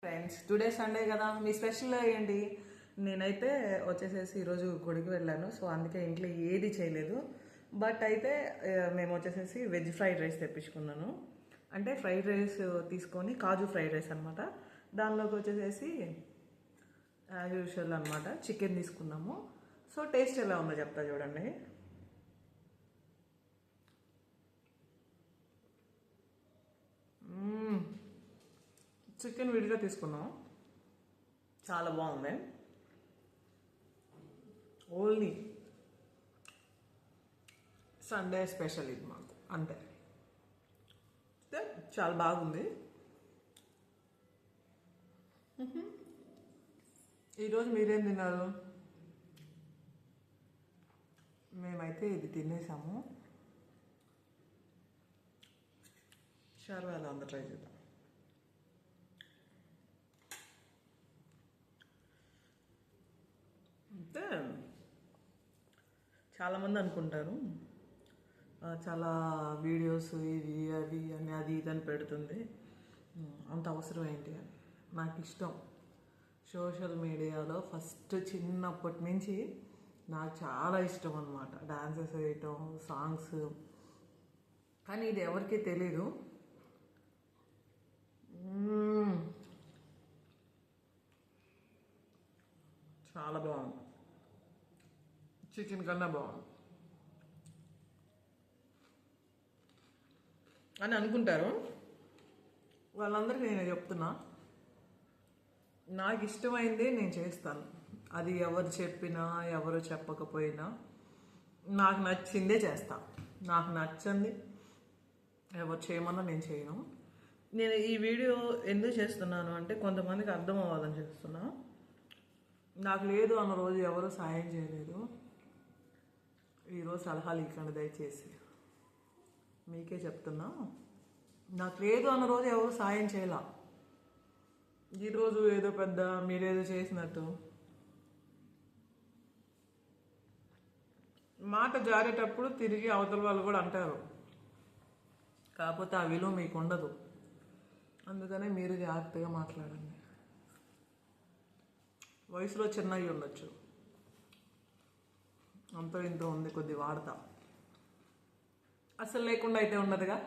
Friends, today Sunday కదా, మీ special ఏంటి? నేనైతే వచ్చేసేసి ఈరోజు గుడికి వెళ్ళాను. సో అందుకే ఇంట్లో ఏది చేయలేదు. బట్ అయితే మేము వచ్చేసేసి వెజ్ ఫ్రైడ్ రైస్ తెప్పించుకున్నాను. అంటే ఫ్రైడ్ రైస్ తీసుకొని కాజు ఫ్రైడ్ రైస్ అనమాట. దానిలోకి వచ్చేసేసి యాజ్ యూజువల్ అనమాట చికెన్ తీసుకున్నాము. సో టేస్ట్ ఎలా ఉందో చెప్తా చూడండి. చికెన్ విడిగా తీసుకున్నాం, చాలా బాగుంది. ఓన్లీ సండే స్పెషల్ ఇది మాకు, అంతే. చాలా బాగుంది. ఈరోజు మీరేం తిన్నారు? మేమైతే ఇది తినేసాము. షర్వాలో ఉంది, ట్రై చేద్దాం. అంటే చాలామంది అనుకుంటారు చాలా వీడియోస్ ఇవి అవి అని అది ఇది అని పెడుతుంది, అంత అవసరం ఏంటి అని. నాకు ఇష్టం సోషల్ మీడియాలో ఫస్ట్ చిన్నప్పటి నుంచి నాకు చాలా ఇష్టం అనమాట డాన్సెస్ వేయటం, సాంగ్స్. కానీ ఇది ఎవరికీ తెలీదు. చాలా బాగుంది, చికెన్ కన్నా బాగుంది అని అనుకుంటారు. వాళ్ళందరికీ నేను చెప్తున్నా, నాకు ఇష్టమైందే నేను చేస్తాను. అది ఎవరు చెప్పినా ఎవరు చెప్పకపోయినా నాకు నచ్చిందే చేస్తా. నాకు నచ్చింది ఎవరు చేయమన్నా నేను చేయను. నేను ఈ వీడియో ఎందుకు చేస్తున్నాను అంటే కొంతమందికి అర్థం అవ్వాలని చేస్తున్నా. నాకు లేదు అన్న రోజు ఎవరు సాయం చేయలేదు. ఈరోజు సలహాలు ఇవ్వకండి దయచేసి, మీకే చెప్తున్నా. నాకు లేదు అన్న రోజు ఎవరు సాయం చేయాల. ఈరోజు ఏదో పెద్ద మీరేదో చేసినట్టు మాట జారేటప్పుడు తిరిగి అవతల వాళ్ళు కూడా అంటారు. కాకపోతే ఆ విలువ మీకు ఉండదు. అందుకనే మీరు జాగ్రత్తగా మాట్లాడండి. వయసులో చిన్నవి ఉండొచ్చు, అంతో ఇంతో ఉంది, కొద్ది వాడతా. అసలు లేకుండా అయితే ఉండదుగా.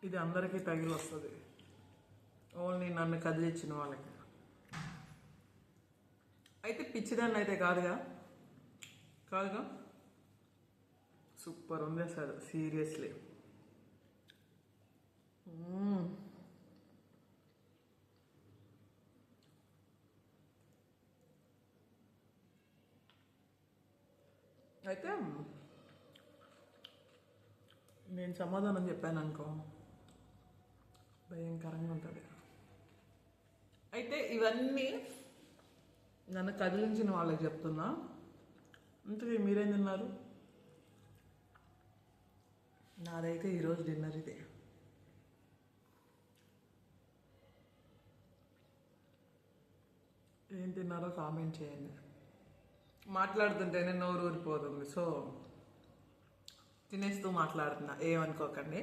ఇది అందరికీ తగిలి వస్తుంది, ఓన్లీ నన్ను కదిలిచ్చిన వాళ్ళకి. అయితే పిచ్చిదాన్ని అయితే కాదుగా. సూపర్ ఉంది అసలు, సీరియస్లీ. అయితే నేను సమాధానం చెప్పాను అనుకో, భయంకరంగా ఉంటుంది. అయితే ఇవన్నీ నన్ను కదిలించిన వాళ్ళకి చెప్తున్నా. ఇంతకీ మీరేం తిన్నారు? నాదైతే ఈరోజు డిన్నర్ ఇదే. ఏం తిన్నారో కామెంట్ చేయండి. మాట్లాడుతుంటేనే నోరు ఊరిపోతుంది, సో తినేస్తూ మాట్లాడుతున్నా, ఏమనుకోకండి.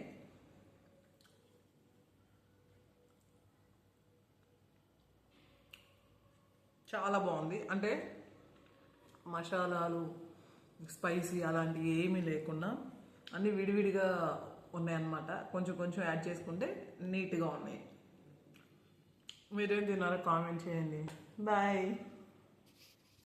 చాలా బాగుంది. అంటే మసాలాలు స్పైసీ అలాంటివి ఏమీ లేకుండా అన్నీ విడివిడిగా ఉన్నాయన్నమాట. కొంచెం కొంచెం యాడ్ చేసుకుంటే నీట్గా ఉన్నాయి. మీరేం తిన్నారో కామెంట్ చేయండి. బాయ్.